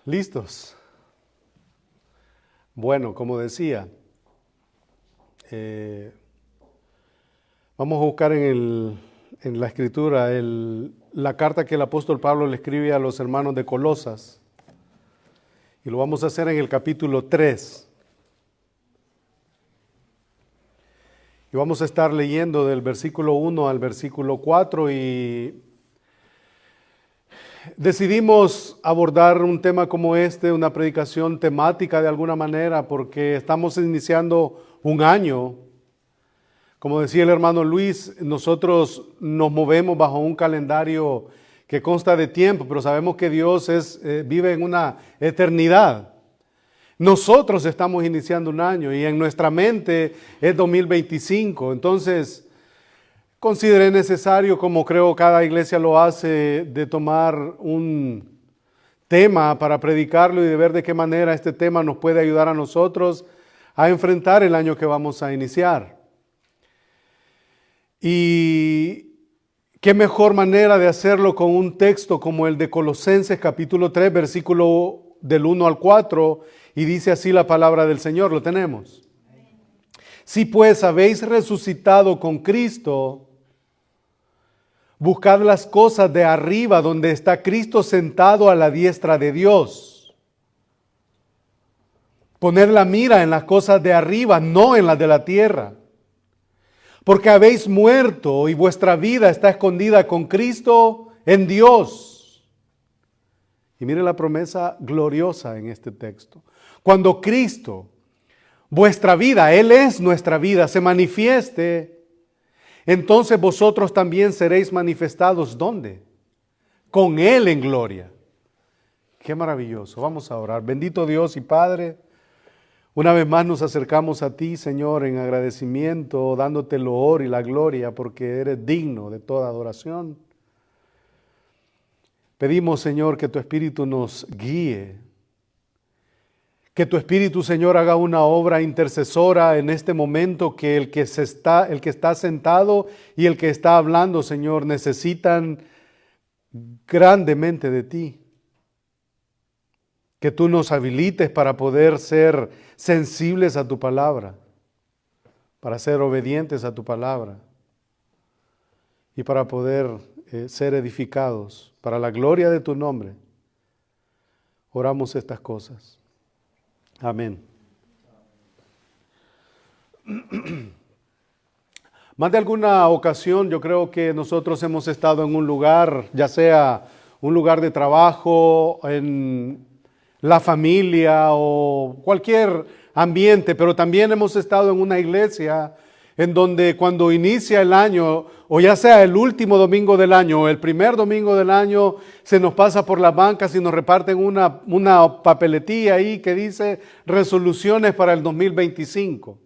¿Listos? Bueno, como decía, vamos a buscar en la escritura la carta que el apóstol Pablo le escribe a los hermanos de Colosas. Y lo vamos a hacer en el capítulo 3. Y vamos a estar leyendo del versículo 1 al versículo 4 y decidimos abordar un tema como este, una predicación temática de alguna manera, porque estamos iniciando un año. Como decía el hermano Luis, nosotros nos movemos bajo un calendario que consta de tiempo, pero sabemos que Dios vive en una eternidad. Nosotros estamos iniciando un año y en nuestra mente es 2025. Entonces, consideré necesario, como creo cada iglesia lo hace, de tomar un tema para predicarlo y de ver de qué manera este tema nos puede ayudar a nosotros a enfrentar el año que vamos a iniciar. Y qué mejor manera de hacerlo con un texto como el de Colosenses capítulo 3, versículo del 1 al 4, y dice así la palabra del Señor. ¿Lo tenemos? Si pues habéis resucitado con Cristo, buscad las cosas de arriba, donde está Cristo sentado a la diestra de Dios. Poned la mira en las cosas de arriba, no en las de la tierra. Porque habéis muerto y vuestra vida está escondida con Cristo en Dios. Y mire la promesa gloriosa en este texto. Cuando Cristo, vuestra vida, Él es nuestra vida, se manifieste, entonces vosotros también seréis manifestados, ¿dónde? Con Él en gloria. Qué maravilloso. Vamos a orar. Bendito Dios y Padre, una vez más nos acercamos a ti, Señor, en agradecimiento, dándote el honor y la gloria, porque eres digno de toda adoración. Pedimos, Señor, que tu Espíritu nos guíe, que tu Espíritu, Señor, haga una obra intercesora en este momento, que el que está sentado y el que está hablando, Señor, necesitan grandemente de ti. Que tú nos habilites para poder ser sensibles a tu palabra, para ser obedientes a tu palabra y para poder ser edificados para la gloria de tu nombre. Oramos estas cosas. Amén. Más de alguna ocasión yo creo que nosotros hemos estado en un lugar, ya sea un lugar de trabajo, en la familia o cualquier ambiente, pero también hemos estado en una iglesia en donde cuando inicia el año, o ya sea el último domingo del año o el primer domingo del año, se nos pasa por las bancas y nos reparten una papeletilla ahí que dice resoluciones para el 2025.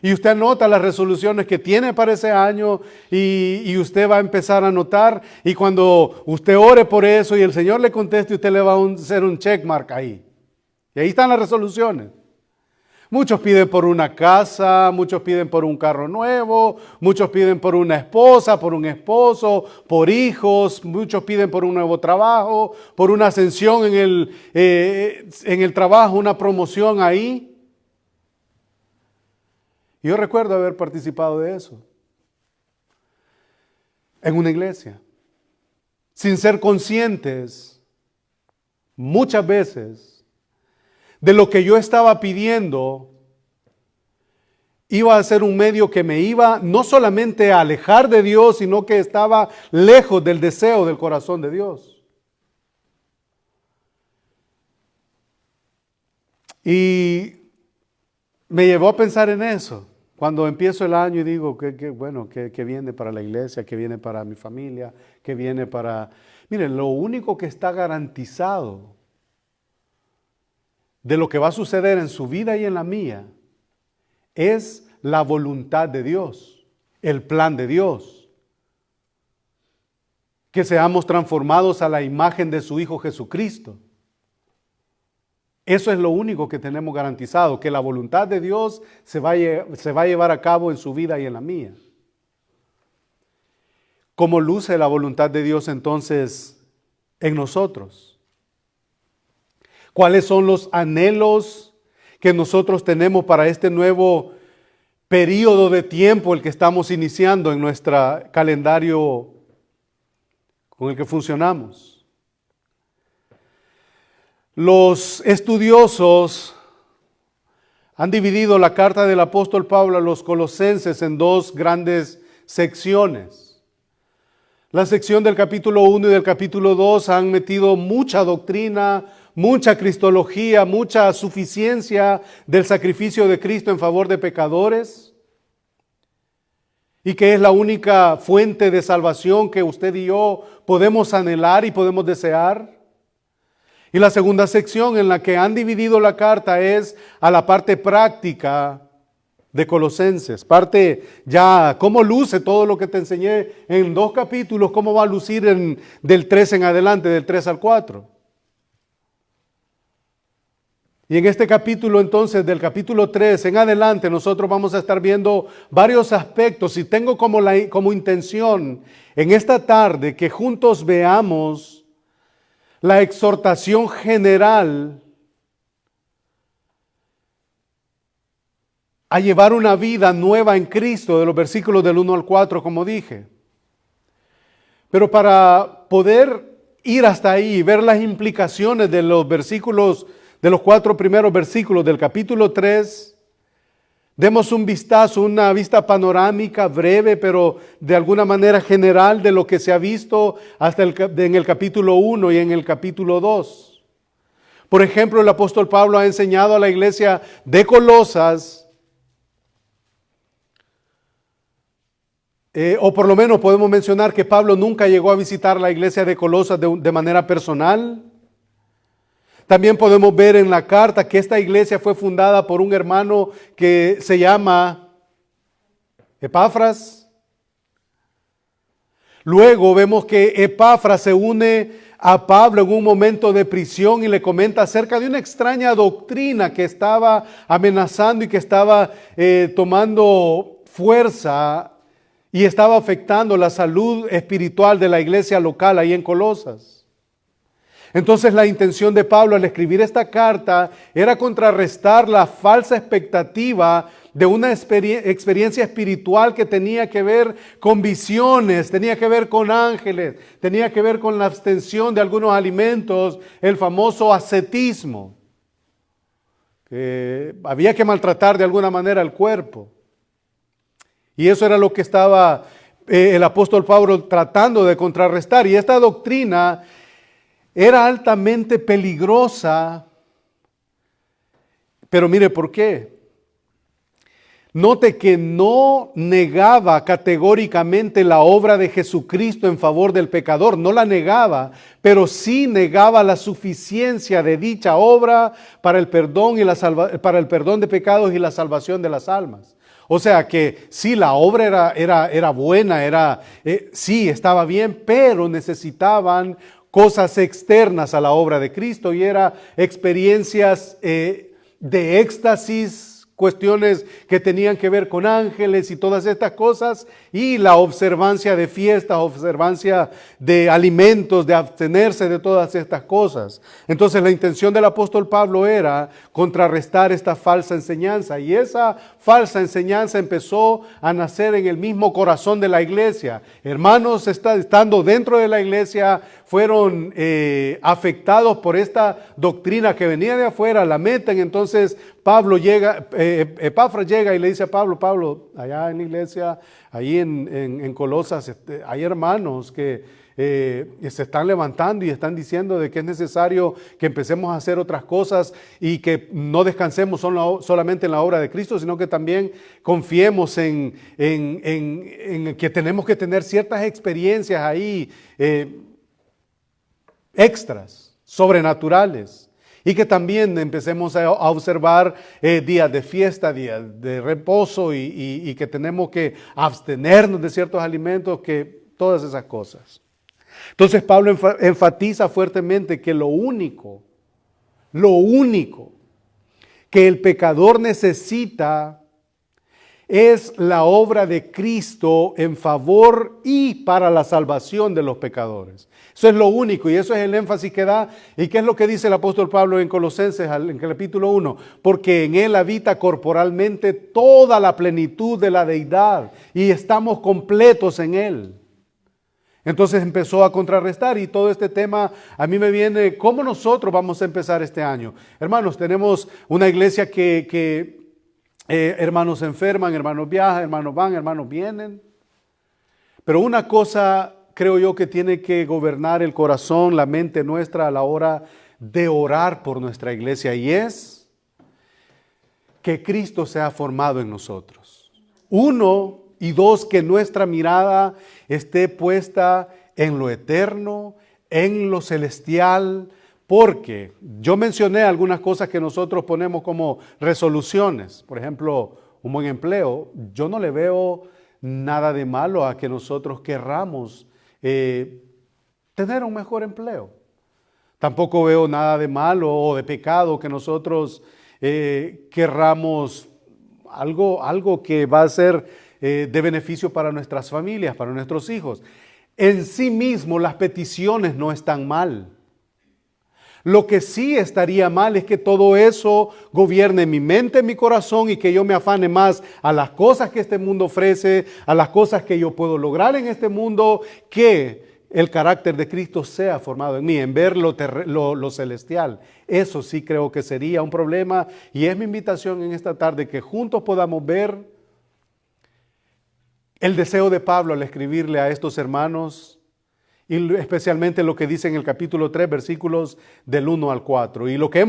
Y usted anota las resoluciones que tiene para ese año y usted va a empezar a anotar. Y cuando usted ore por eso y el Señor le conteste, usted le va a hacer un checkmark ahí. Y ahí están las resoluciones. Muchos piden por una casa, muchos piden por un carro nuevo, muchos piden por una esposa, por un esposo, por hijos, muchos piden por un nuevo trabajo, por una ascensión en el trabajo, una promoción ahí. Yo recuerdo haber participado de eso en una iglesia, sin ser conscientes muchas veces de lo que yo estaba pidiendo iba a ser un medio que me iba no solamente a alejar de Dios, sino que estaba lejos del deseo del corazón de Dios. Y me llevó a pensar en eso. Cuando empiezo el año y digo que viene para la iglesia, que viene para mi familia, que viene para... Miren, lo único que está garantizado de lo que va a suceder en su vida y en la mía es la voluntad de Dios, el plan de Dios. Que seamos transformados a la imagen de su Hijo Jesucristo. Eso es lo único que tenemos garantizado, que la voluntad de Dios se va a llevar a cabo en su vida y en la mía. ¿Cómo luce la voluntad de Dios entonces en nosotros? cuáles son los anhelos que nosotros tenemos para este nuevo periodo de tiempo, el que estamos iniciando en nuestro calendario con el que funcionamos. Los estudiosos han dividido la carta del apóstol Pablo a los colosenses en dos grandes secciones. La sección del capítulo 1 y del capítulo 2 han metido mucha doctrina, mucha cristología, mucha suficiencia del sacrificio de Cristo en favor de pecadores, y que es la única fuente de salvación que usted y yo podemos anhelar y podemos desear. Y la segunda sección en la que han dividido la carta es a la parte práctica de Colosenses. Parte ya cómo luce todo lo que te enseñé en 2 capítulos, cómo va a lucir del 3 en adelante, del 3 al 4. Y en este capítulo entonces, del capítulo 3 en adelante, nosotros vamos a estar viendo varios aspectos, y tengo como intención en esta tarde que juntos veamos la exhortación general a llevar una vida nueva en Cristo, de los versículos del 1 al 4, como dije. Pero para poder ir hasta ahí y ver las implicaciones de los versículos, de los 4 primeros versículos del capítulo 3, demos un vistazo, una vista panorámica breve, pero de alguna manera general de lo que se ha visto hasta en el capítulo 1 y en el capítulo 2. Por ejemplo, el apóstol Pablo ha enseñado a la iglesia de Colosas, o por lo menos podemos mencionar que Pablo nunca llegó a visitar la iglesia de Colosas de manera personal. También podemos ver en la carta que esta iglesia fue fundada por un hermano que se llama Epafras. Luego vemos que Epafras se une a Pablo en un momento de prisión y le comenta acerca de una extraña doctrina que estaba amenazando y que estaba tomando fuerza y estaba afectando la salud espiritual de la iglesia local ahí en Colosas. Entonces la intención de Pablo al escribir esta carta era contrarrestar la falsa expectativa de una experiencia espiritual que tenía que ver con visiones, tenía que ver con ángeles, tenía que ver con la abstención de algunos alimentos, el famoso ascetismo. Había que maltratar de alguna manera el cuerpo. Y eso era lo que estaba el apóstol Pablo tratando de contrarrestar. Y esta doctrina era altamente peligrosa, pero mire por qué. Note que no negaba categóricamente la obra de Jesucristo en favor del pecador, no la negaba, pero sí negaba la suficiencia de dicha obra para el perdón para el perdón de pecados y la salvación de las almas. O sea que sí, la obra era buena, sí, estaba bien, pero necesitaban cosas externas a la obra de Cristo, y era experiencias de éxtasis, cuestiones que tenían que ver con ángeles y todas estas cosas, y la observancia de fiestas, observancia de alimentos, de abstenerse de todas estas cosas. Entonces la intención del apóstol Pablo era contrarrestar esta falsa enseñanza, y esa falsa enseñanza empezó a nacer en el mismo corazón de la iglesia. Hermanos estando dentro de la iglesia fueron afectados por esta doctrina que venía de afuera, la meten. Entonces Epafras llega y le dice a Pablo, allá en la iglesia, ahí en Colosas, hay hermanos que se están levantando y están diciendo de que es necesario que empecemos a hacer otras cosas y que no descansemos solamente en la obra de Cristo, sino que también confiemos en que tenemos que tener ciertas experiencias ahí extras, sobrenaturales. Y que también empecemos a observar días de fiesta, días de reposo, y que tenemos que abstenernos de ciertos alimentos, que todas esas cosas. Entonces Pablo enfatiza fuertemente que lo único que el pecador necesita es la obra de Cristo en favor y para la salvación de los pecadores. Eso es lo único y eso es el énfasis que da. ¿Y qué es lo que dice el apóstol Pablo en Colosenses, en el capítulo 1? Porque en Él habita corporalmente toda la plenitud de la deidad y estamos completos en Él. Entonces empezó a contrarrestar y todo este tema a mí me viene, ¿cómo nosotros vamos a empezar este año? Hermanos, tenemos una iglesia que hermanos se enferman, hermanos viajan, hermanos van, hermanos vienen. Pero una cosa creo yo que tiene que gobernar el corazón, la mente nuestra a la hora de orar por nuestra iglesia y es que Cristo sea formado en nosotros. Uno, y dos, que nuestra mirada esté puesta en lo eterno, en lo celestial, porque yo mencioné algunas cosas que nosotros ponemos como resoluciones. Por ejemplo, un buen empleo. Yo no le veo nada de malo a que nosotros querramos tener un mejor empleo. Tampoco veo nada de malo o de pecado que nosotros querramos algo que va a ser de beneficio para nuestras familias, para nuestros hijos. En sí mismo las peticiones no están mal. Lo que sí estaría mal es que todo eso gobierne mi mente, mi corazón y que yo me afane más a las cosas que este mundo ofrece, a las cosas que yo puedo lograr en este mundo, que el carácter de Cristo sea formado en mí, en ver lo celestial. Eso sí creo que sería un problema y es mi invitación en esta tarde que juntos podamos ver el deseo de Pablo al escribirle a estos hermanos y especialmente lo que dice en el capítulo 3, versículos del 1 al 4. Y lo que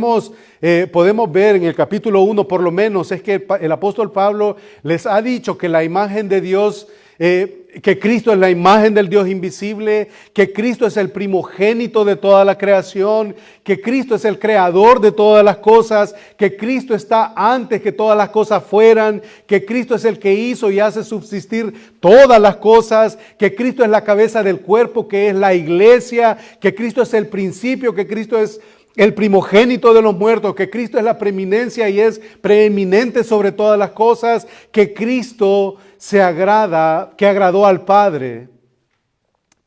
podemos ver en el capítulo 1 por lo menos es que el apóstol Pablo les ha dicho que la imagen de Dios, que Cristo es la imagen del Dios invisible, que Cristo es el primogénito de toda la creación, que Cristo es el creador de todas las cosas, que Cristo está antes que todas las cosas fueran, que Cristo es el que hizo y hace subsistir todas las cosas, que Cristo es la cabeza del cuerpo, que es la iglesia, que Cristo es el principio, que Cristo es el primogénito de los muertos, que Cristo es la preeminencia y es preeminente sobre todas las cosas, que Cristo que agradó al Padre,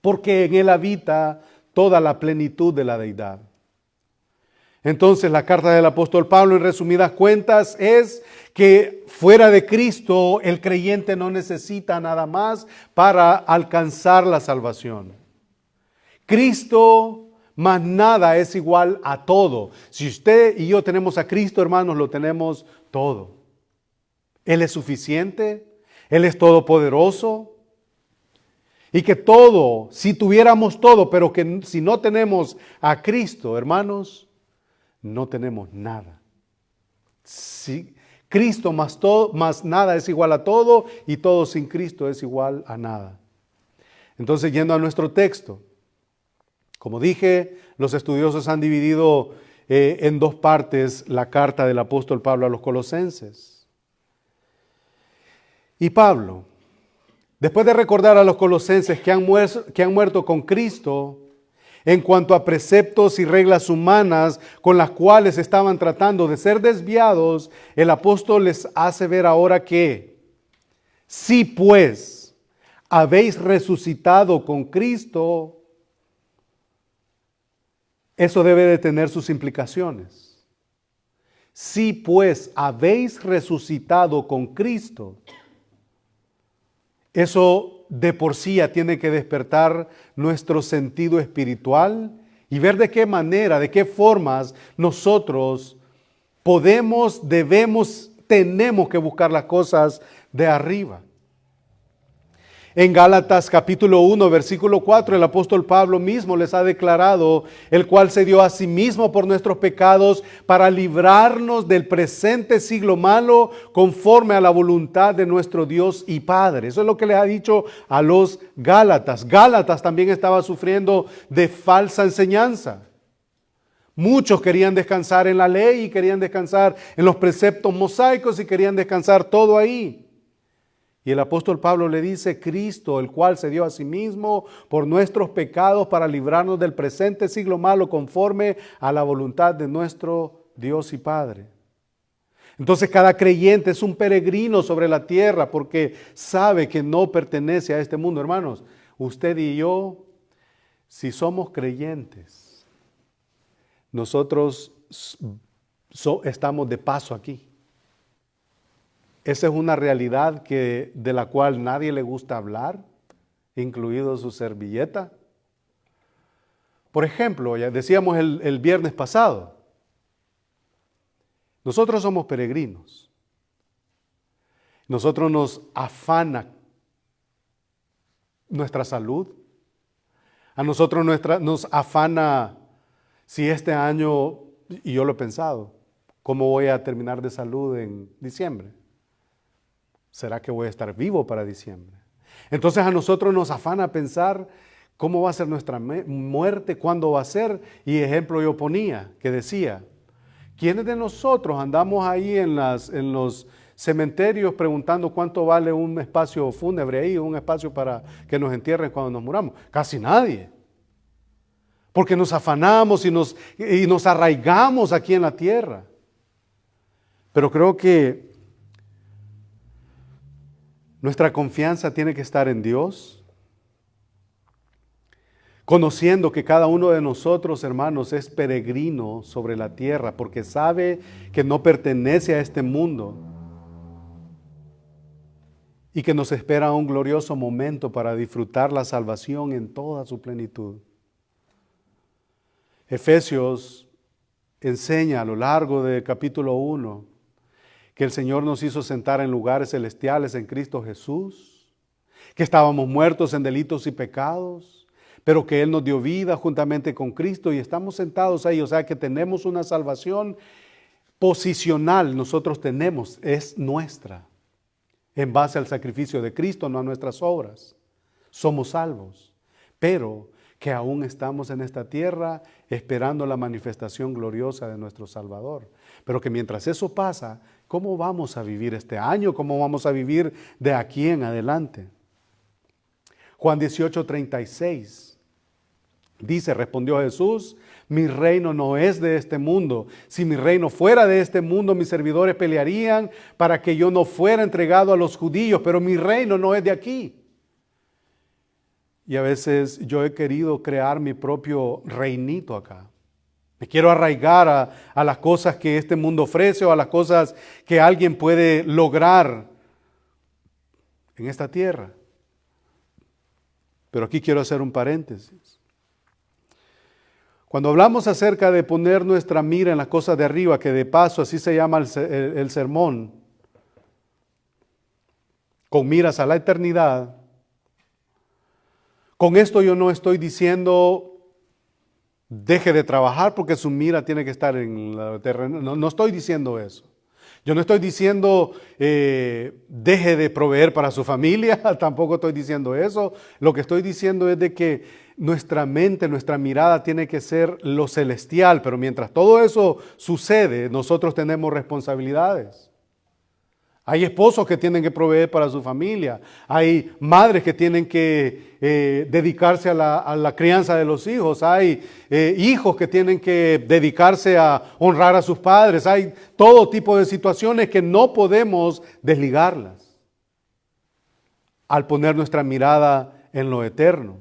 porque en Él habita toda la plenitud de la deidad. Entonces la carta del apóstol Pablo en resumidas cuentas es que fuera de Cristo el creyente no necesita nada más para alcanzar la salvación. Cristo más nada es igual a todo. Si usted y yo tenemos a Cristo, hermanos, lo tenemos todo. Él es suficiente, Él es todopoderoso. Y que todo, si tuviéramos todo, pero que si no tenemos a Cristo, hermanos, no tenemos nada. Si Cristo más nada es igual a todo y todo sin Cristo es igual a nada. Entonces, yendo a nuestro texto, como dije, los estudiosos han dividido en dos partes la carta del apóstol Pablo a los colosenses. Y Pablo, después de recordar a los colosenses que han muerto con Cristo en cuanto a preceptos y reglas humanas con las cuales estaban tratando de ser desviados, el apóstol les hace ver ahora que si pues habéis resucitado con Cristo, eso debe de tener sus implicaciones. Si pues habéis resucitado con Cristo, eso de por sí ya tiene que despertar nuestro sentido espiritual y ver de qué manera, de qué formas nosotros podemos, debemos, tenemos que buscar las cosas de arriba. En Gálatas capítulo 1, versículo 4, el apóstol Pablo mismo les ha declarado, el cual se dio a sí mismo por nuestros pecados para librarnos del presente siglo malo conforme a la voluntad de nuestro Dios y Padre. Eso es lo que les ha dicho a los Gálatas. Gálatas también estaba sufriendo de falsa enseñanza. Muchos querían descansar en la ley y querían descansar en los preceptos mosaicos y querían descansar todo ahí. Y el apóstol Pablo le dice, Cristo, el cual se dio a sí mismo por nuestros pecados para librarnos del presente siglo malo conforme a la voluntad de nuestro Dios y Padre. Entonces cada creyente es un peregrino sobre la tierra porque sabe que no pertenece a este mundo. Hermanos, usted y yo, si somos creyentes, nosotros estamos de paso aquí. Esa es una realidad de la cual nadie le gusta hablar, incluido su servilleta. Por ejemplo, ya decíamos el viernes pasado, nosotros somos peregrinos. Nosotros nos afana nuestra salud. A nosotros nos afana si este año, y yo lo he pensado, ¿cómo voy a terminar de salud en diciembre? ¿Será que voy a estar vivo para diciembre? Entonces a nosotros nos afana pensar cómo va a ser nuestra muerte, cuándo va a ser. Y ejemplo yo ponía, que decía, ¿quiénes de nosotros andamos ahí en los cementerios preguntando cuánto vale un espacio fúnebre ahí, un espacio para que nos entierren cuando nos muramos? Casi nadie. Porque nos afanamos y nos arraigamos aquí en la tierra. Pero creo que nuestra confianza tiene que estar en Dios, conociendo que cada uno de nosotros, hermanos, es peregrino sobre la tierra, porque sabe que no pertenece a este mundo y que nos espera un glorioso momento para disfrutar la salvación en toda su plenitud. Efesios enseña a lo largo del capítulo 1 que el Señor nos hizo sentar en lugares celestiales en Cristo Jesús, que estábamos muertos en delitos y pecados, pero que Él nos dio vida juntamente con Cristo y estamos sentados ahí. O sea que tenemos una salvación posicional, nosotros tenemos, es nuestra, en base al sacrificio de Cristo, no a nuestras obras. Somos salvos, pero que aún estamos en esta tierra esperando la manifestación gloriosa de nuestro Salvador. Pero que mientras eso pasa, ¿cómo vamos a vivir este año? ¿Cómo vamos a vivir de aquí en adelante? Juan 18:36 dice, respondió Jesús, mi reino no es de este mundo. Si mi reino fuera de este mundo, mis servidores pelearían para que yo no fuera entregado a los judíos, pero mi reino no es de aquí. Y a veces yo he querido crear mi propio reinito acá. Me quiero arraigar a las cosas que este mundo ofrece o a las cosas que alguien puede lograr en esta tierra. Pero aquí quiero hacer un paréntesis. Cuando hablamos acerca de poner nuestra mira en las cosas de arriba, que de paso así se llama el sermón, con miras a la eternidad, con esto yo no estoy diciendo deje de trabajar porque su mira tiene que estar en la terrena. No estoy diciendo eso. Yo no estoy diciendo deje de proveer para su familia, tampoco estoy diciendo eso. Lo que estoy diciendo es de que nuestra mente, nuestra mirada tiene que ser lo celestial, pero mientras todo eso sucede, nosotros tenemos responsabilidades. Hay esposos que tienen que proveer para su familia. Hay madres que tienen que dedicarse a la crianza de los hijos. Hay hijos que tienen que dedicarse a honrar a sus padres. Hay todo tipo de situaciones que no podemos desligarlas al poner nuestra mirada en lo eterno.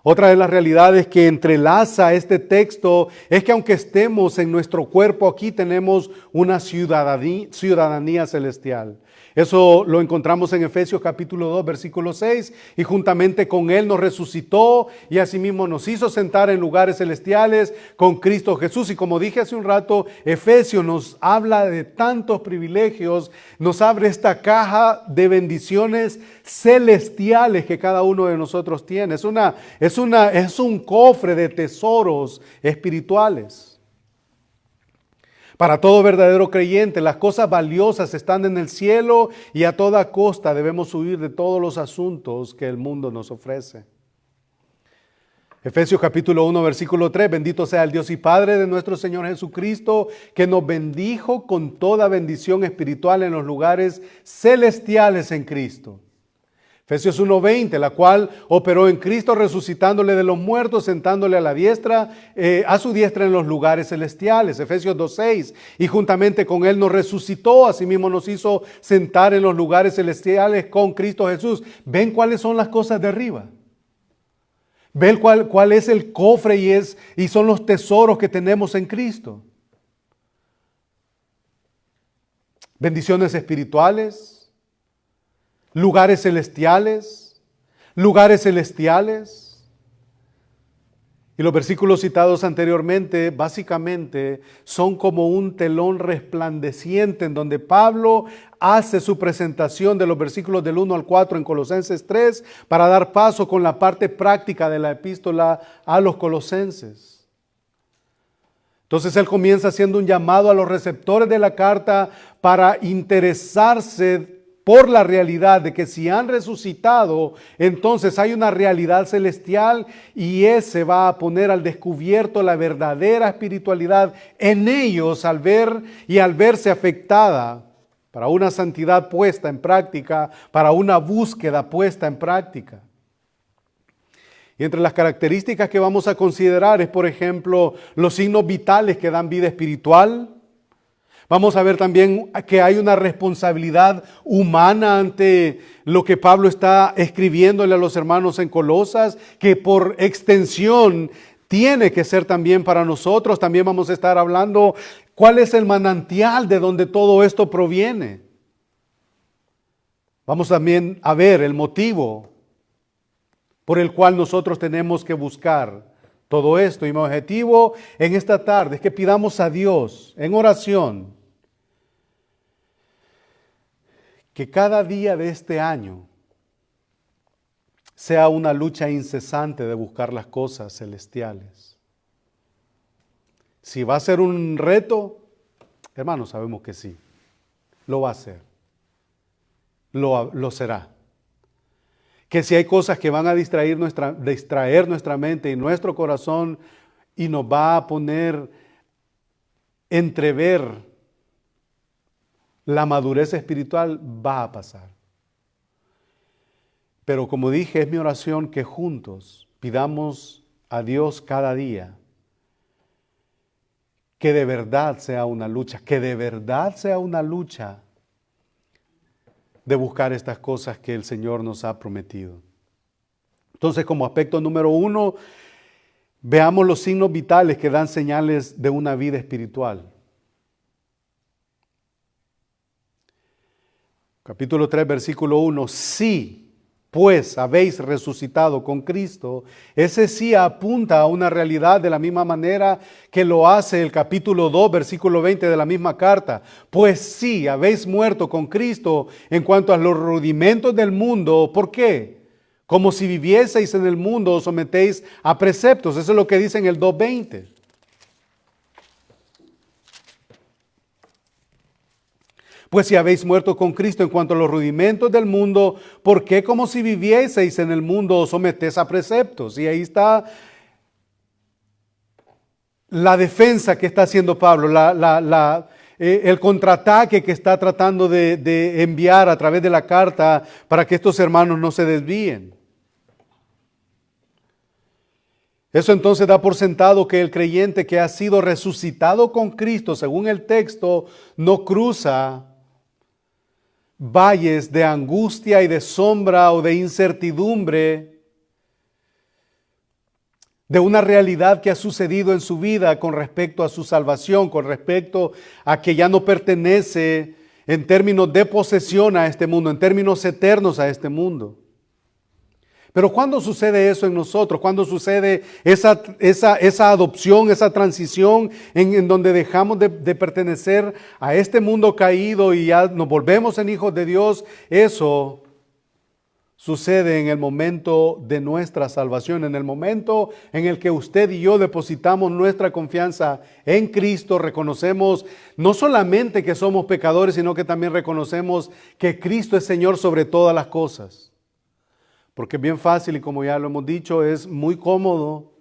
Otra de las realidades que entrelaza este texto es que aunque estemos en nuestro cuerpo aquí, tenemos una ciudadanía celestial. Eso lo encontramos en Efesios capítulo 2, versículo 6, y juntamente con Él nos resucitó y asimismo nos hizo sentar en lugares celestiales con Cristo Jesús. Y como dije hace un rato, Efesios nos habla de tantos privilegios, nos abre esta caja de bendiciones celestiales que cada uno de nosotros tiene. Es un cofre de tesoros espirituales. Para todo verdadero creyente, las cosas valiosas están en el cielo y a toda costa debemos huir de todos los asuntos que el mundo nos ofrece. Efesios capítulo 1, versículo 3, bendito sea el Dios y Padre de nuestro Señor Jesucristo, que nos bendijo con toda bendición espiritual en los lugares celestiales en Cristo. Efesios 1:20, la cual operó en Cristo resucitándole de los muertos, sentándole a la diestra, a su diestra en los lugares celestiales. Efesios 2:6, y juntamente con él nos resucitó, asimismo nos hizo sentar en los lugares celestiales con Cristo Jesús. ¿Ven cuáles son las cosas de arriba? ¿Ven cuál es el cofre y son los tesoros que tenemos en Cristo? Bendiciones espirituales. Lugares celestiales. Y los versículos citados anteriormente básicamente son como un telón resplandeciente en donde Pablo hace su presentación de los versículos del 1 al 4 en Colosenses 3 para dar paso con la parte práctica de la epístola a los colosenses. Entonces él comienza haciendo un llamado a los receptores de la carta para interesarse por la realidad de que si han resucitado, entonces hay una realidad celestial y ese va a poner al descubierto la verdadera espiritualidad en ellos al verse afectada para una santidad puesta en práctica, para una búsqueda puesta en práctica. Y entre las características que vamos a considerar es, por ejemplo, los signos vitales que dan vida espiritual. Vamos a ver también que hay una responsabilidad humana ante lo que Pablo está escribiéndole a los hermanos en Colosas, que por extensión tiene que ser también para nosotros. También vamos a estar hablando cuál es el manantial de donde todo esto proviene. Vamos también a ver el motivo por el cual nosotros tenemos que buscar todo esto. Y mi objetivo en esta tarde es que pidamos a Dios en oración que cada día de este año sea una lucha incesante de buscar las cosas celestiales. Si va a ser un reto, hermanos, sabemos que sí, lo va a hacer, lo será. Que si hay cosas que van a distraer nuestra mente y nuestro corazón y nos va a poner entrever la madurez espiritual, va a pasar. Pero como dije, es mi oración que juntos pidamos a Dios cada día que de verdad sea una lucha, de buscar estas cosas que el Señor nos ha prometido. Entonces, como aspecto número 1, veamos los signos vitales que dan señales de una vida espiritual. Capítulo 3, versículo 1, sí, pues habéis resucitado con Cristo. Ese sí apunta a una realidad de la misma manera que lo hace el capítulo 2, versículo 20 de la misma carta. Pues sí, habéis muerto con Cristo en cuanto a los rudimentos del mundo. ¿Por qué? Como si vivieseis en el mundo, os sometéis a preceptos. Eso es lo que dice en el 2:20. Pues si habéis muerto con Cristo en cuanto a los rudimentos del mundo, ¿por qué como si vivieseis en el mundo os sometéis a preceptos? Y ahí está la defensa que está haciendo Pablo, el contraataque que está tratando de enviar a través de la carta para que estos hermanos no se desvíen. Eso entonces da por sentado que el creyente que ha sido resucitado con Cristo, según el texto, no cruza valles de angustia y de sombra o de incertidumbre de una realidad que ha sucedido en su vida con respecto a su salvación, con respecto a que ya no pertenece en términos de posesión a este mundo, en términos eternos a este mundo. Pero ¿cuándo sucede eso en nosotros? ¿Cuándo sucede esa adopción, esa transición en donde dejamos de pertenecer a este mundo caído y ya nos volvemos en hijos de Dios? Eso sucede en el momento de nuestra salvación, en el momento en el que usted y yo depositamos nuestra confianza en Cristo, reconocemos no solamente que somos pecadores, sino que también reconocemos que Cristo es Señor sobre todas las cosas. Porque es bien fácil y como ya lo hemos dicho, es muy cómodo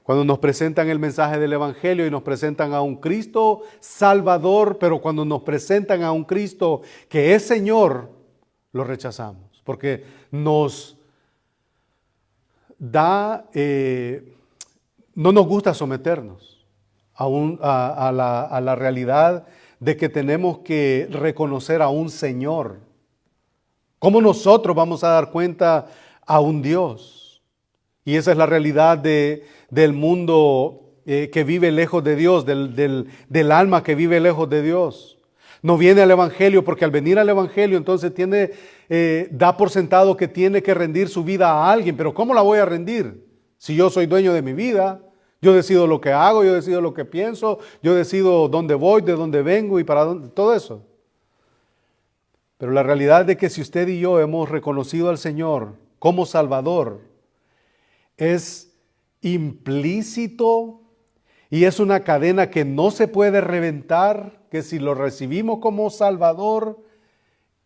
cuando nos presentan el mensaje del Evangelio y nos presentan a un Cristo Salvador, pero cuando nos presentan a un Cristo que es Señor, lo rechazamos, porque nos da, no nos gusta someternos a la realidad de que tenemos que reconocer a un Señor. ¿Cómo nosotros vamos a dar cuenta a un Dios? Y esa es la realidad del mundo que vive lejos de Dios, del alma que vive lejos de Dios. No viene al Evangelio porque al venir al Evangelio entonces da por sentado que tiene que rendir su vida a alguien. Pero ¿cómo la voy a rendir? Si yo soy dueño de mi vida, yo decido lo que hago, yo decido lo que pienso, yo decido dónde voy, de dónde vengo y para dónde, todo eso. Pero la realidad es de que si usted y yo hemos reconocido al Señor como Salvador, es implícito y es una cadena que no se puede reventar, que si lo recibimos como Salvador,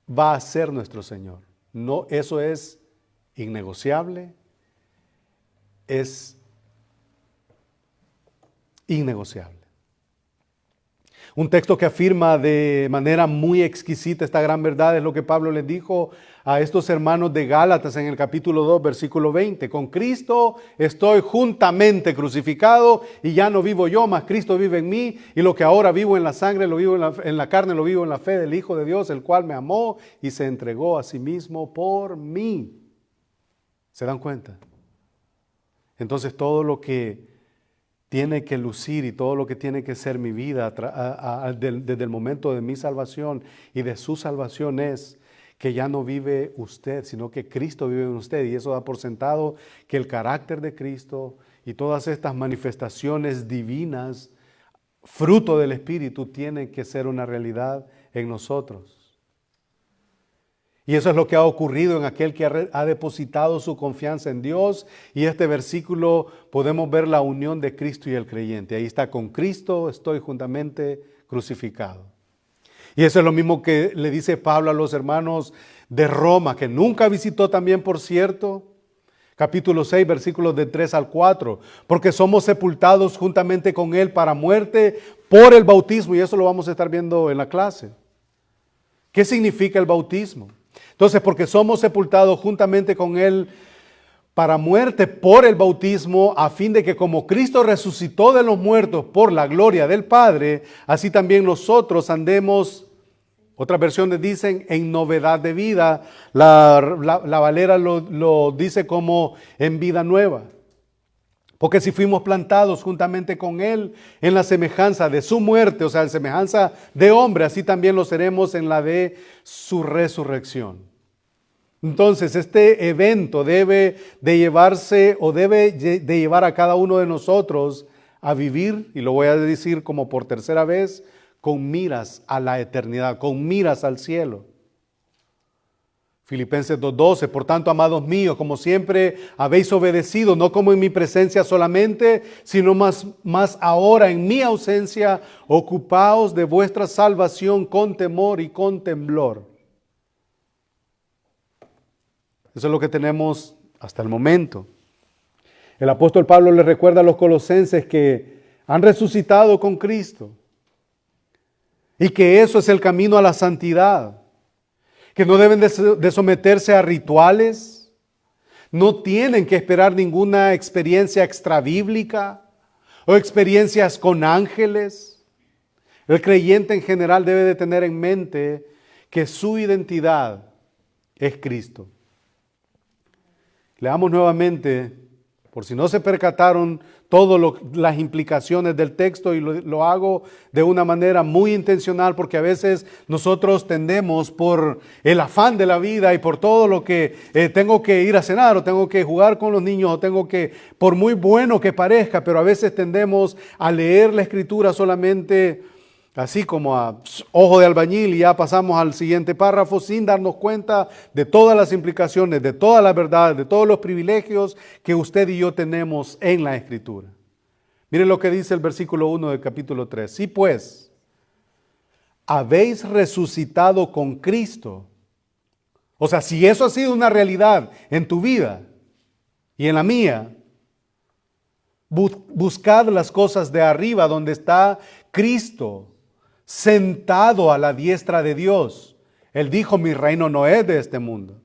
va a ser nuestro Señor. No, eso es innegociable, es innegociable. Un texto que afirma de manera muy exquisita esta gran verdad es lo que Pablo les dijo a estos hermanos de Gálatas en el capítulo 2, versículo 20. Con Cristo estoy juntamente crucificado y ya no vivo yo, mas Cristo vive en mí, y lo que ahora vivo en la sangre, lo vivo en la carne, lo vivo en la fe del Hijo de Dios, el cual me amó y se entregó a sí mismo por mí. ¿Se dan cuenta? Entonces todo lo que tiene que lucir y todo lo que tiene que ser mi vida desde el momento de mi salvación y de su salvación es que ya no vive usted, sino que Cristo vive en usted. Y eso da por sentado que el carácter de Cristo y todas estas manifestaciones divinas, fruto del Espíritu, tienen que ser una realidad en nosotros. Y eso es lo que ha ocurrido en aquel que ha depositado su confianza en Dios. Y este versículo podemos ver la unión de Cristo y el creyente. Ahí está: con Cristo estoy juntamente crucificado. Y eso es lo mismo que le dice Pablo a los hermanos de Roma, que nunca visitó también, por cierto. Capítulo 6, versículos de 3 al 4. Porque somos sepultados juntamente con Él para muerte por el bautismo. Y eso lo vamos a estar viendo en la clase. ¿Qué significa el bautismo? Entonces, porque somos sepultados juntamente con Él para muerte por el bautismo, a fin de que como Cristo resucitó de los muertos por la gloria del Padre, así también nosotros andemos, otras versiones dicen, en novedad de vida. La Valera lo dice como en vida nueva. Porque si fuimos plantados juntamente con Él en la semejanza de su muerte, o sea, en semejanza de hombre, así también lo seremos en la de su resurrección. Entonces, este evento debe de llevarse o debe de llevar a cada uno de nosotros a vivir, y lo voy a decir como por tercera vez, con miras a la eternidad, con miras al cielo. Filipenses 2:12, por tanto, amados míos, como siempre habéis obedecido, no como en mi presencia solamente, sino más ahora en mi ausencia, ocupaos de vuestra salvación con temor y con temblor. Eso es lo que tenemos hasta el momento. El apóstol Pablo le recuerda a los colosenses que han resucitado con Cristo y que eso es el camino a la santidad, que no deben de someterse a rituales, no tienen que esperar ninguna experiencia extrabíblica o experiencias con ángeles. El creyente en general debe de tener en mente que su identidad es Cristo. Leamos nuevamente, por si no se percataron, todas las implicaciones del texto, y lo hago de una manera muy intencional porque a veces nosotros tendemos por el afán de la vida y por todo lo que tengo que ir a cenar o tengo que jugar con los niños o tengo que, por muy bueno que parezca, pero a veces tendemos a leer la Escritura solamente así como a ojo de albañil y ya pasamos al siguiente párrafo sin darnos cuenta de todas las implicaciones, de todas las verdades, de todos los privilegios que usted y yo tenemos en la Escritura. Miren lo que dice el versículo 1 del capítulo 3. Sí, pues, habéis resucitado con Cristo. O sea, si eso ha sido una realidad en tu vida y en la mía, buscad las cosas de arriba donde está Cristo, sentado a la diestra de Dios. Él dijo, mi reino no es de este mundo.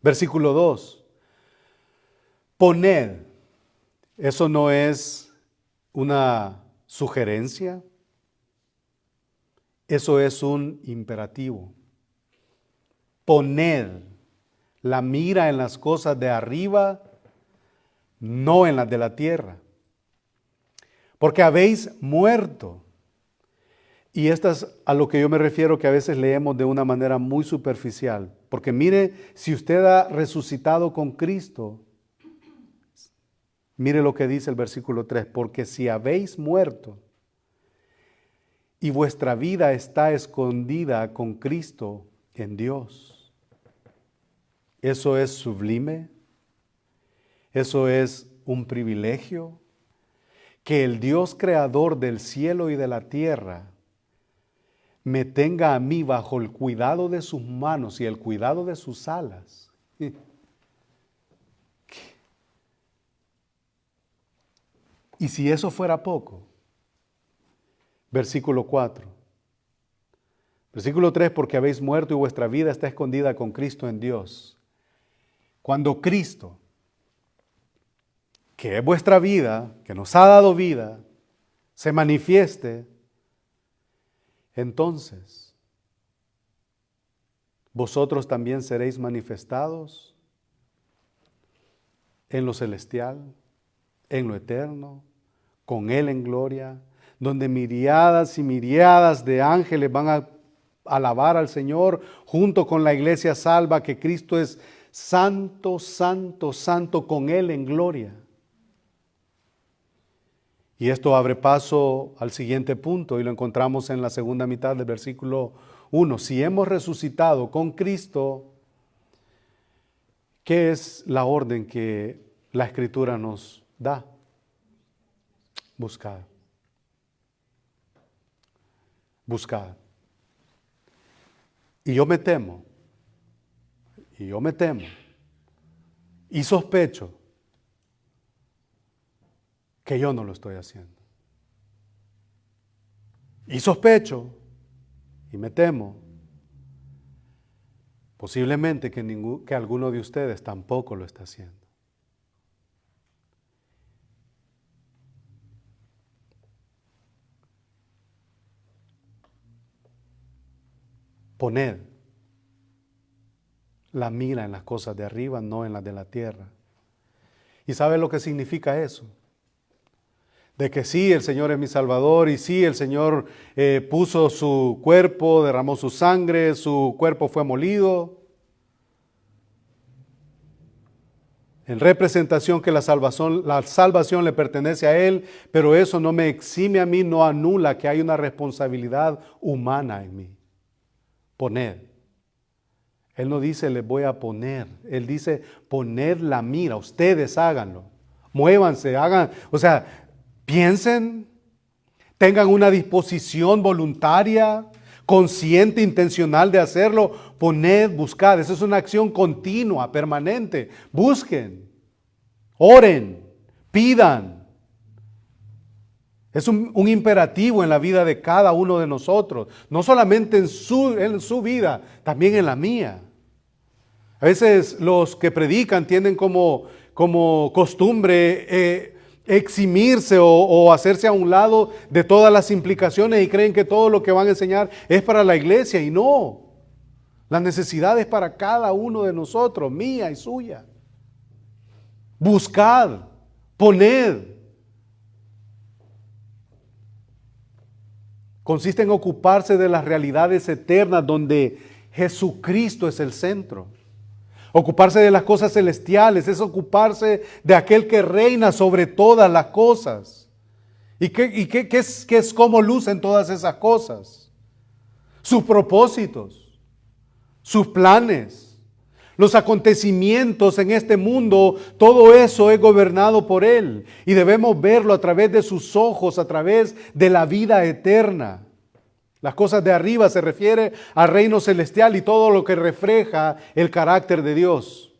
Versículo 2. Poned. Eso no es una sugerencia. Eso es un imperativo. Poned la mira en las cosas de arriba, no en las de la tierra. Porque habéis muerto. Y esto es a lo que yo me refiero, que a veces leemos de una manera muy superficial. Porque mire, si usted ha resucitado con Cristo, mire lo que dice el versículo 3. Porque si habéis muerto y vuestra vida está escondida con Cristo en Dios. Eso es sublime. Eso es un privilegio. Que el Dios creador del cielo y de la tierra me tenga a mí bajo el cuidado de sus manos y el cuidado de sus alas. Y si eso fuera poco, versículo 4. Versículo 3, porque habéis muerto y vuestra vida está escondida con Cristo en Dios. Cuando Cristo, que es vuestra vida, que nos ha dado vida, se manifieste, entonces vosotros también seréis manifestados en lo celestial, en lo eterno, con Él en gloria, donde miriadas y miriadas de ángeles van a alabar al Señor junto con la iglesia salva, que Cristo es santo, santo, santo, con Él en gloria. Y esto abre paso al siguiente punto y lo encontramos en la segunda mitad del versículo 1. Si hemos resucitado con Cristo, ¿qué es la orden que la Escritura nos da? Buscad. Buscad. Y yo me temo, y sospecho que yo no lo estoy haciendo. Y sospecho, y me temo, posiblemente que alguno de ustedes tampoco lo está haciendo. Poned la mira en las cosas de arriba, no en las de la tierra. ¿Y sabe lo que significa eso? De que sí, el Señor es mi Salvador, y sí, el Señor puso su cuerpo, derramó su sangre, su cuerpo fue molido. En representación que la salvación le pertenece a Él, pero eso no me exime a mí, no anula que hay una responsabilidad humana en mí. Poned. Él no dice les voy a poner, Él dice poned la mira, ustedes háganlo, muévanse, hagan, o sea, piensen, tengan una disposición voluntaria, consciente, intencional de hacerlo. Poned, buscad. Esa es una acción continua, permanente. Busquen, oren, pidan. Es un imperativo en la vida de cada uno de nosotros. No solamente en su vida, también en la mía. A veces los que predican tienen como costumbre eximirse o hacerse a un lado de todas las implicaciones y creen que todo lo que van a enseñar es para la iglesia, y no. La necesidad es para cada uno de nosotros, mía y suya. Buscad, poned. Consiste en ocuparse de las realidades eternas donde Jesucristo es el centro. Ocuparse de las cosas celestiales es ocuparse de aquel que reina sobre todas las cosas. ¿Y qué es cómo lucen todas esas cosas? Sus propósitos, sus planes, los acontecimientos en este mundo, todo eso es gobernado por Él. Y debemos verlo a través de sus ojos, a través de la vida eterna. Las cosas de arriba se refiere al reino celestial y todo lo que refleja el carácter de Dios.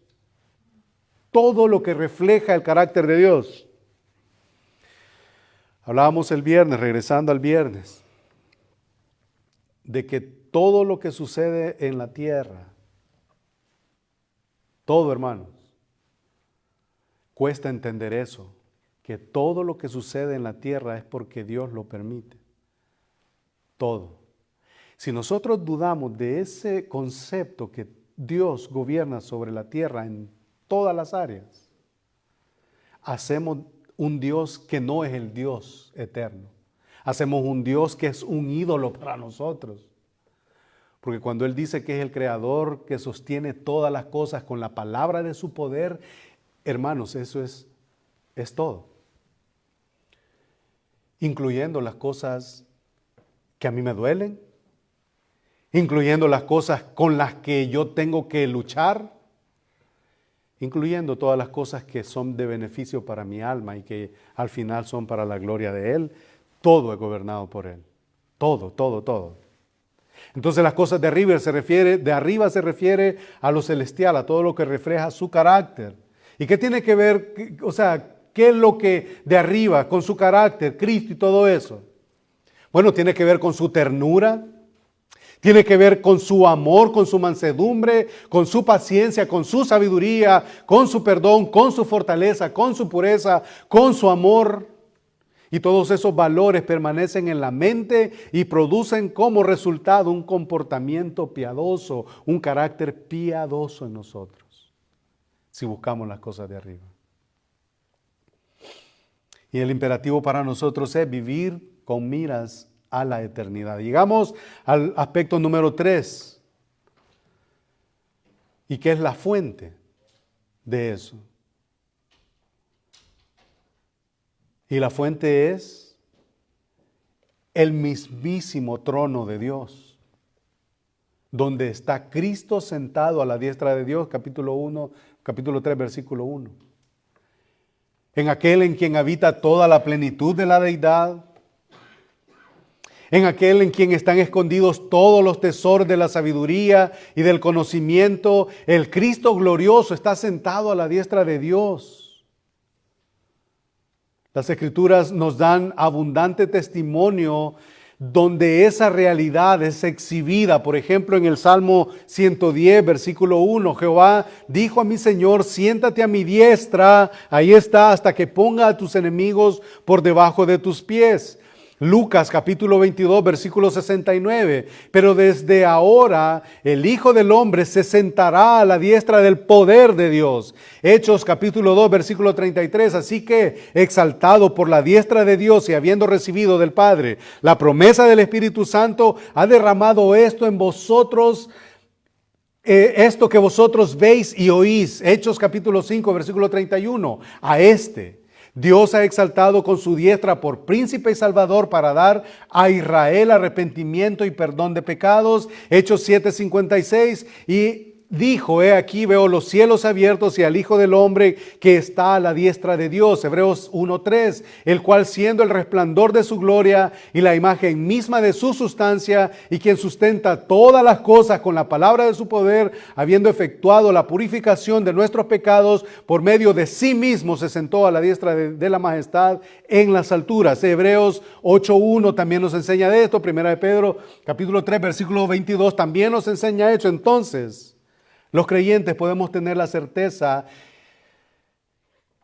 Todo lo que refleja el carácter de Dios. Hablábamos el viernes, regresando al viernes, de que todo lo que sucede en la tierra, todo, hermanos, cuesta entender eso, que todo lo que sucede en la tierra es porque Dios lo permite. Todo. Si nosotros dudamos de ese concepto que Dios gobierna sobre la tierra en todas las áreas, hacemos un Dios que no es el Dios eterno. Hacemos un Dios que es un ídolo para nosotros. Porque cuando Él dice que es el creador que sostiene todas las cosas con la palabra de su poder, hermanos, eso es todo. Incluyendo las cosas que a mí me duelen, incluyendo las cosas con las que yo tengo que luchar, incluyendo todas las cosas que son de beneficio para mi alma y que al final son para la gloria de Él. Todo es gobernado por Él. Todo, todo, todo. Entonces las cosas de arriba se refiere a lo celestial, a todo lo que refleja su carácter. ¿Y qué tiene que ver, qué es lo que de arriba con su carácter, Cristo y todo eso? Bueno, tiene que ver con su ternura, tiene que ver con su amor, con su mansedumbre, con su paciencia, con su sabiduría, con su perdón, con su fortaleza, con su pureza, con su amor. Y todos esos valores permanecen en la mente y producen como resultado un comportamiento piadoso, un carácter piadoso en nosotros, si buscamos las cosas de arriba. Y el imperativo para nosotros es vivir con miras a la eternidad. Llegamos al aspecto número 3, y que es la fuente de eso. Y la fuente es el mismísimo trono de Dios, donde está Cristo sentado a la diestra de Dios, capítulo 3, versículo 1. En aquel en quien habita toda la plenitud de la deidad, en aquel en quien están escondidos todos los tesoros de la sabiduría y del conocimiento, el Cristo glorioso está sentado a la diestra de Dios. Las Escrituras nos dan abundante testimonio donde esa realidad es exhibida. Por ejemplo, en el Salmo 110, versículo 1, Jehová dijo a mi Señor, siéntate a mi diestra, ahí está, hasta que ponga a tus enemigos por debajo de tus pies. Lucas capítulo 22, versículo 69, pero desde ahora el Hijo del Hombre se sentará a la diestra del poder de Dios. Hechos capítulo 2, versículo 33, así que exaltado por la diestra de Dios y habiendo recibido del Padre la promesa del Espíritu Santo, ha derramado esto en vosotros, esto que vosotros veis y oís. Hechos capítulo 5, versículo 31, a Dios ha exaltado con su diestra por príncipe y salvador para dar a Israel arrepentimiento y perdón de pecados. Hechos 7:56, y dijo, he aquí veo los cielos abiertos y al Hijo del Hombre que está a la diestra de Dios. Hebreos 1:3, el cual siendo el resplandor de su gloria y la imagen misma de su sustancia y quien sustenta todas las cosas con la palabra de su poder, habiendo efectuado la purificación de nuestros pecados por medio de sí mismo, se sentó a la diestra de la majestad en las alturas. Hebreos 8:1 también nos enseña de esto. Primera de Pedro capítulo 3 versículo 22 también nos enseña esto. Entonces, los creyentes podemos tener la certeza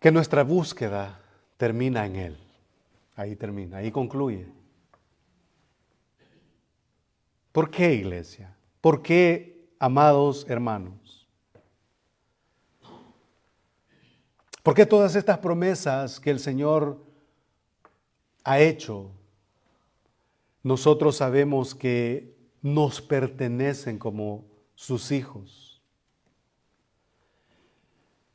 que nuestra búsqueda termina en Él. Ahí termina, ahí concluye. ¿Por qué, iglesia? ¿Por qué, amados hermanos? ¿Por qué todas estas promesas que el Señor ha hecho, nosotros sabemos que nos pertenecen como sus hijos?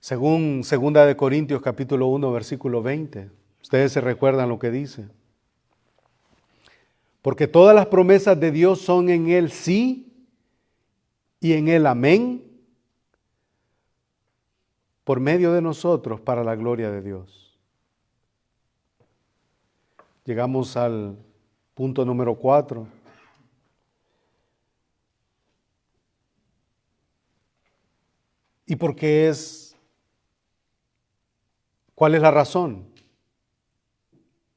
Según 2 de Corintios capítulo 1 versículo 20, ustedes se recuerdan lo que dice. Porque todas las promesas de Dios son en Él sí y en Él amén, por medio de nosotros para la gloria de Dios. Llegamos al punto número 4. ¿Y por qué cuál es la razón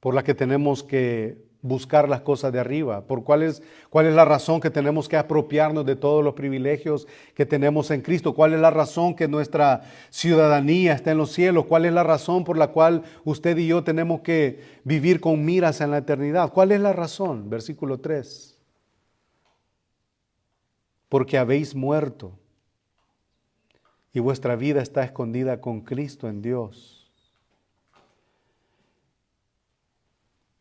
por la que tenemos que buscar las cosas de arriba? ¿Cuál es la razón que tenemos que apropiarnos de todos los privilegios que tenemos en Cristo? ¿Cuál es la razón que nuestra ciudadanía está en los cielos? ¿Cuál es la razón por la cual usted y yo tenemos que vivir con miras en la eternidad? ¿Cuál es la razón? Versículo 3. Porque habéis muerto y vuestra vida está escondida con Cristo en Dios.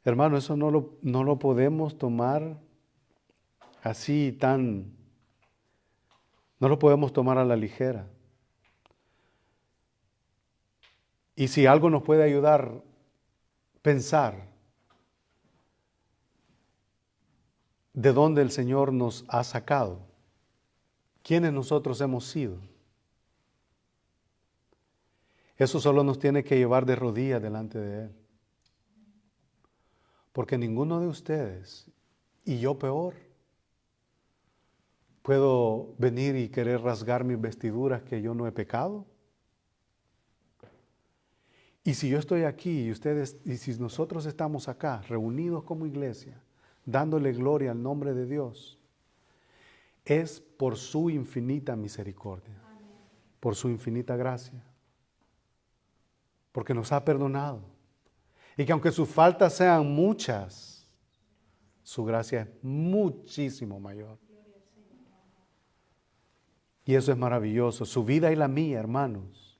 Hermano, eso no lo podemos tomar así no lo podemos tomar a la ligera. Y si algo nos puede ayudar, pensar de dónde el Señor nos ha sacado, quiénes nosotros hemos sido. Eso solo nos tiene que llevar de rodillas delante de Él. Porque ninguno de ustedes, y yo peor, puedo venir y querer rasgar mis vestiduras que yo no he pecado. Y si yo estoy aquí y si nosotros estamos acá, reunidos como iglesia, dándole gloria al nombre de Dios, es por su infinita misericordia, por su infinita gracia, porque nos ha perdonado. Y que aunque sus faltas sean muchas, su gracia es muchísimo mayor. Y eso es maravilloso. Su vida y la mía, hermanos,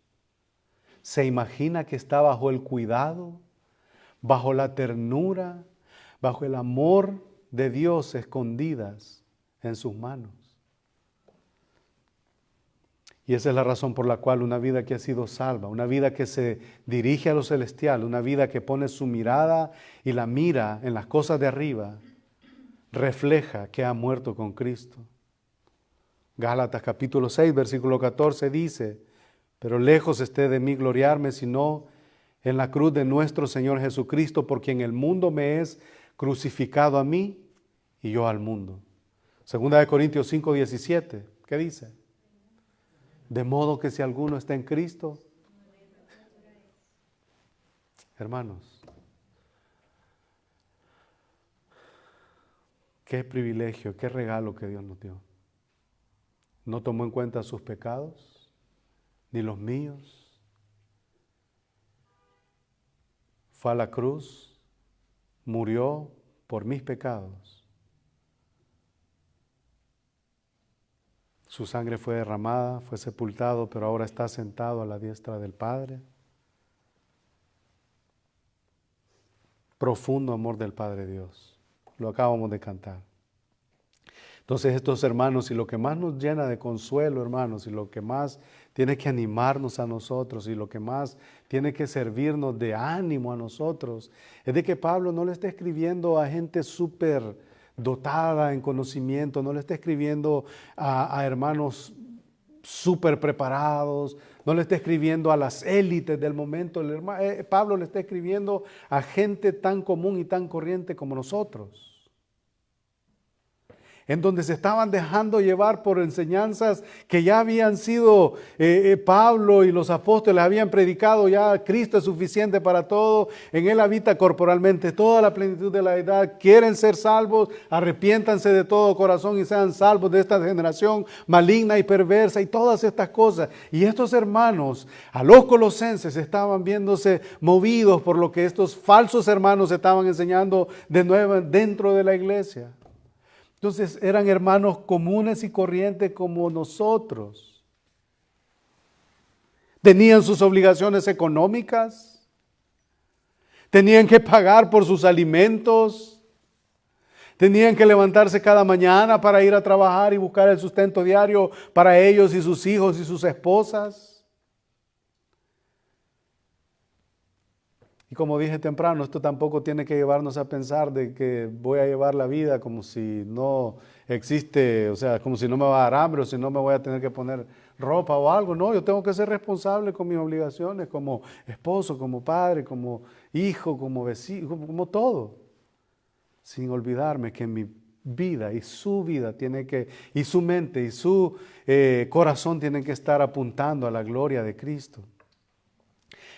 se imagina que está bajo el cuidado, bajo la ternura, bajo el amor de Dios escondidas en sus manos. Y esa es la razón por la cual una vida que ha sido salva, una vida que se dirige a lo celestial, una vida que pone su mirada y la mira en las cosas de arriba, refleja que ha muerto con Cristo. Gálatas capítulo 6, versículo 14 dice: pero lejos esté de mí gloriarme, sino en la cruz de nuestro Señor Jesucristo, porque en el mundo me es crucificado a mí y yo al mundo. Segunda de Corintios 5, 17, ¿qué dice? De modo que si alguno está en Cristo, hermanos, qué privilegio, qué regalo que Dios nos dio. No tomó en cuenta sus pecados, ni los míos. Fue a la cruz, murió por mis pecados. Su sangre fue derramada, fue sepultado, pero ahora está sentado a la diestra del Padre. Profundo amor del Padre Dios. Lo acabamos de cantar. Entonces estos hermanos, y lo que más nos llena de consuelo, hermanos, y lo que más tiene que animarnos a nosotros, y lo que más tiene que servirnos de ánimo a nosotros, es de que Pablo no le está escribiendo a gente súper dotada en conocimiento, no le está escribiendo a hermanos súper preparados, no le está escribiendo a las élites del momento. Pablo le está escribiendo a gente tan común y tan corriente como nosotros, en donde se estaban dejando llevar por enseñanzas que ya habían sido Pablo y los apóstoles habían predicado. Ya Cristo es suficiente para todo, en Él habita corporalmente toda la plenitud de la edad. Quieren ser salvos, arrepiéntanse de todo corazón y sean salvos de esta generación maligna y perversa, y todas estas cosas. Y estos hermanos, a los colosenses, estaban viéndose movidos por lo que estos falsos hermanos estaban enseñando de nuevo dentro de la iglesia. Entonces eran hermanos comunes y corrientes como nosotros. Tenían sus obligaciones económicas, tenían que pagar por sus alimentos, tenían que levantarse cada mañana para ir a trabajar y buscar el sustento diario para ellos y sus hijos y sus esposas. Y como dije temprano, esto tampoco tiene que llevarnos a pensar de que voy a llevar la vida como si no existe, o sea, como si no me va a dar hambre o si no me voy a tener que poner ropa o algo. No, yo tengo que ser responsable con mis obligaciones como esposo, como padre, como hijo, como vecino, como todo. Sin olvidarme que mi vida y su vida y su mente y su corazón tienen que estar apuntando a la gloria de Cristo.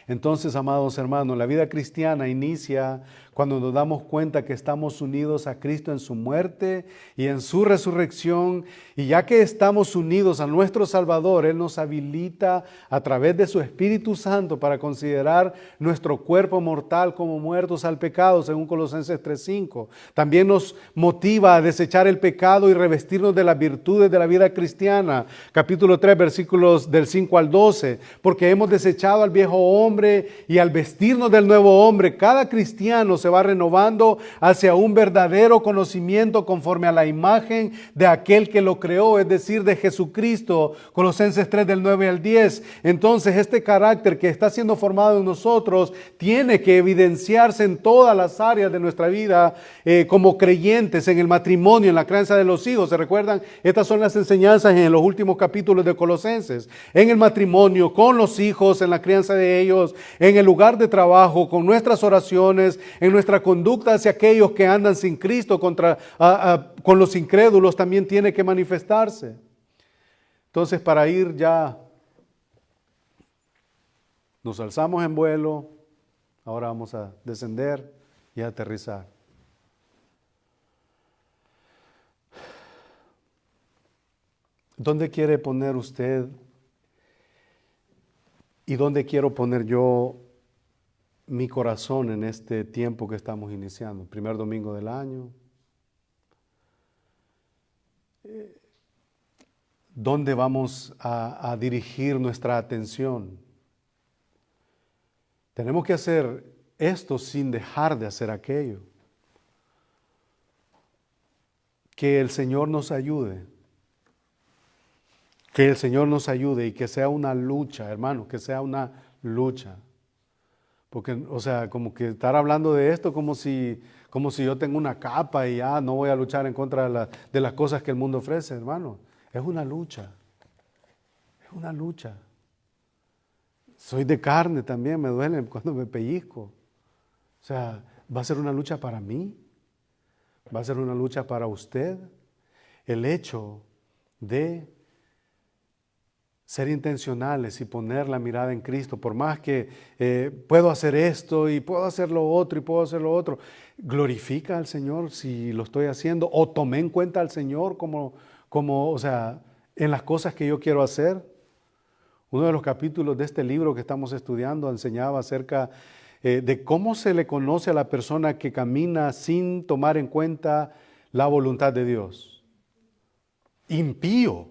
Entonces, amados hermanos, la vida cristiana inicia cuando nos damos cuenta que estamos unidos a Cristo en su muerte y en su resurrección. Y ya que estamos unidos a nuestro Salvador, Él nos habilita a través de su Espíritu Santo para considerar nuestro cuerpo mortal como muertos al pecado, según Colosenses 3:5. También nos motiva a desechar el pecado y revestirnos de las virtudes de la vida cristiana. Capítulo 3, versículos del 5 al 12. Porque hemos desechado al viejo hombre y al vestirnos del nuevo hombre, cada cristiano se va renovando hacia un verdadero conocimiento conforme a la imagen de aquel que lo creó, es decir, de Jesucristo. Colosenses 3 del 9 al 10. Entonces este carácter que está siendo formado en nosotros tiene que evidenciarse en todas las áreas de nuestra vida como creyentes, en el matrimonio, en la crianza de los hijos. ¿Se recuerdan? Estas son las enseñanzas en los últimos capítulos de Colosenses. En el matrimonio, con los hijos, en la crianza de ellos, en el lugar de trabajo, con nuestras oraciones, en nuestra conducta hacia aquellos que andan sin Cristo, con los incrédulos también tiene que manifestarse. Entonces, para ir ya, nos alzamos en vuelo, ahora vamos a descender y a aterrizar. ¿Dónde quiere poner usted y dónde quiero poner yo mi corazón en este tiempo que estamos iniciando? Primer domingo del año. ¿Dónde vamos a dirigir nuestra atención? Tenemos que hacer esto sin dejar de hacer aquello. Que el Señor nos ayude. Que el Señor nos ayude y que sea una lucha, hermano, que sea una lucha. Porque, o sea, como que estar hablando de esto como si yo tengo una capa y ya no voy a luchar en contra de las cosas que el mundo ofrece, hermano. Es una lucha. Es una lucha. Soy de carne también, me duele cuando me pellizco. O sea, va a ser una lucha para mí. Va a ser una lucha para usted. El hecho de ser intencionales y poner la mirada en Cristo, por más que puedo hacer esto y puedo hacer lo otro y puedo hacer lo otro, glorifica al Señor si lo estoy haciendo o tomé en cuenta al Señor como, o sea, en las cosas que yo quiero hacer. Uno de los capítulos de este libro que estamos estudiando enseñaba acerca de cómo se le conoce a la persona que camina sin tomar en cuenta la voluntad de Dios. Impío.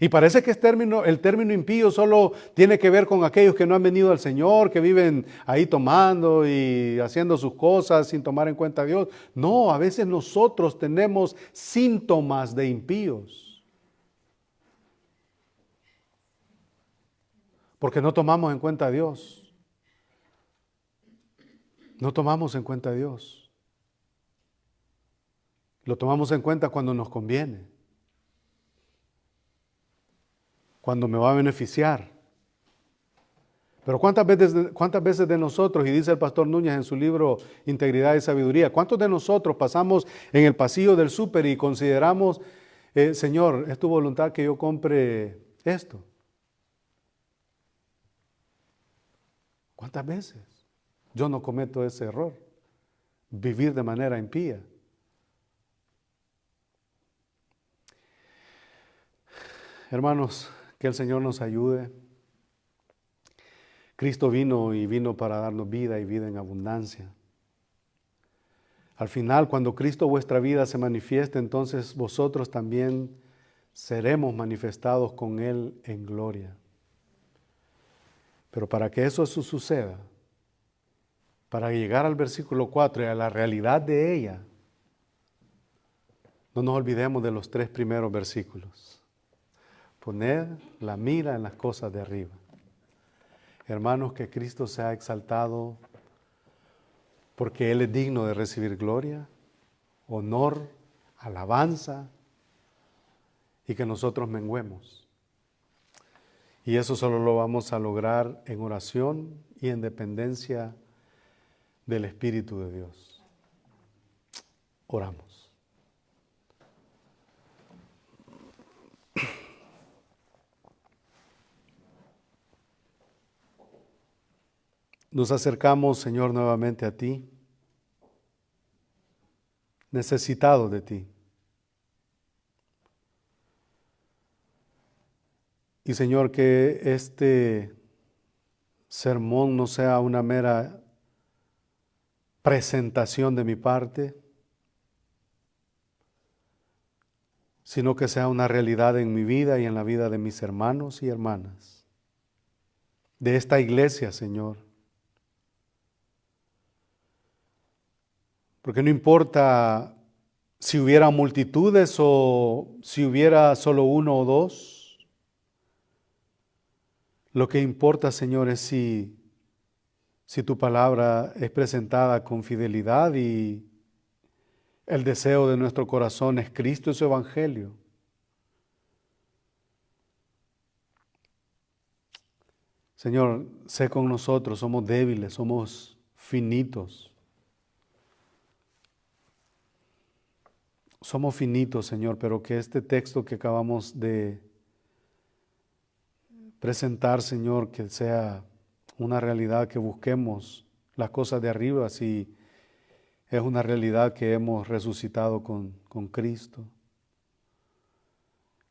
Y parece que el término impío solo tiene que ver con aquellos que no han venido al Señor, que viven ahí tomando y haciendo sus cosas sin tomar en cuenta a Dios. No, a veces nosotros tenemos síntomas de impíos. Porque no tomamos en cuenta a Dios. No tomamos en cuenta a Dios. Lo tomamos en cuenta cuando nos conviene. Cuando me va a beneficiar. Pero ¿cuántas veces de nosotros, y dice el pastor Núñez en su libro Integridad y Sabiduría, cuántos de nosotros pasamos en el pasillo del súper y consideramos, Señor, es tu voluntad que yo compre esto? ¿Cuántas veces? Yo no cometo ese error, vivir de manera impía. Hermanos, que el Señor nos ayude. Cristo vino para darnos vida y vida en abundancia. Al final, cuando Cristo vuestra vida se manifieste, entonces vosotros también seremos manifestados con Él en gloria. Pero para que eso suceda, para llegar al versículo 4 y a la realidad de ella, no nos olvidemos de los 3 primeros versículos. Poned la mira en las cosas de arriba. Hermanos, que Cristo sea exaltado porque Él es digno de recibir gloria, honor, alabanza y que nosotros menguemos. Y eso solo lo vamos a lograr en oración y en dependencia del Espíritu de Dios. Oramos. Nos acercamos, Señor, nuevamente a ti. necesitados de ti. Y Señor, que este sermón no sea una mera presentación de mi parte, sino que sea una realidad en mi vida y en la vida de mis hermanos y hermanas, de esta iglesia, Señor. Porque no importa si hubiera multitudes o si hubiera solo uno o dos, lo que importa, Señor, es si tu palabra es presentada con fidelidad y el deseo de nuestro corazón es Cristo y su Evangelio. Señor, sé con nosotros, somos débiles, somos finitos. Somos finitos, Señor, pero que este texto que acabamos de presentar, Señor, que sea una realidad, que busquemos las cosas de arriba, si es una realidad que hemos resucitado con Cristo.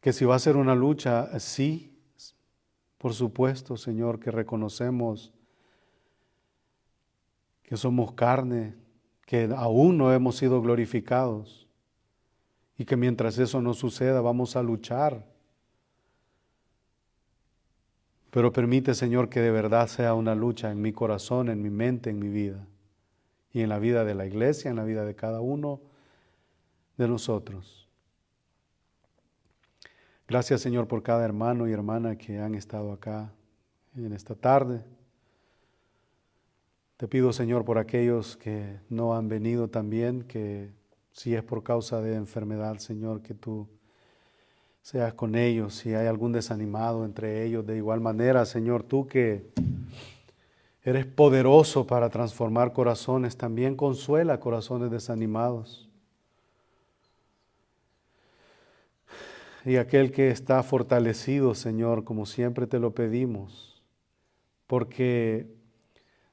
Que si va a ser una lucha, sí, por supuesto, Señor, que reconocemos que somos carne, que aún no hemos sido glorificados y que mientras eso no suceda vamos a luchar. Pero permite, Señor, que de verdad sea una lucha en mi corazón, en mi mente, en mi vida y en la vida de la iglesia, en la vida de cada uno de nosotros. Gracias, Señor, por cada hermano y hermana que han estado acá en esta tarde. Te pido, Señor, por aquellos que no han venido también, que si es por causa de enfermedad, Señor, que tú seas con ellos. Si hay algún desanimado entre ellos, de igual manera, Señor, tú que eres poderoso para transformar corazones, también consuela corazones desanimados. Y aquel que está fortalecido, Señor, como siempre te lo pedimos, porque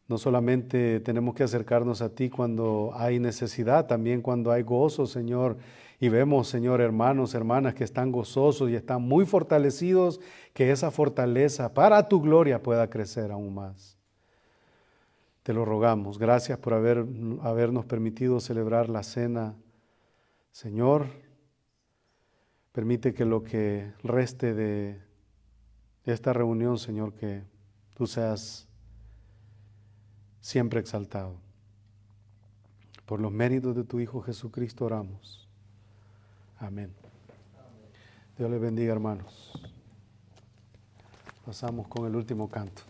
no solamente tenemos que acercarnos a ti cuando hay necesidad, también cuando hay gozo, Señor. Y vemos, Señor, hermanos, hermanas que están gozosos y están muy fortalecidos, que esa fortaleza para tu gloria pueda crecer aún más. Te lo rogamos. Gracias por habernos permitido celebrar la cena, Señor. Permite que lo que reste de esta reunión, Señor, que tú seas siempre exaltado. Por los méritos de tu Hijo Jesucristo oramos. Amén. Dios les bendiga, hermanos. Pasamos con el último canto.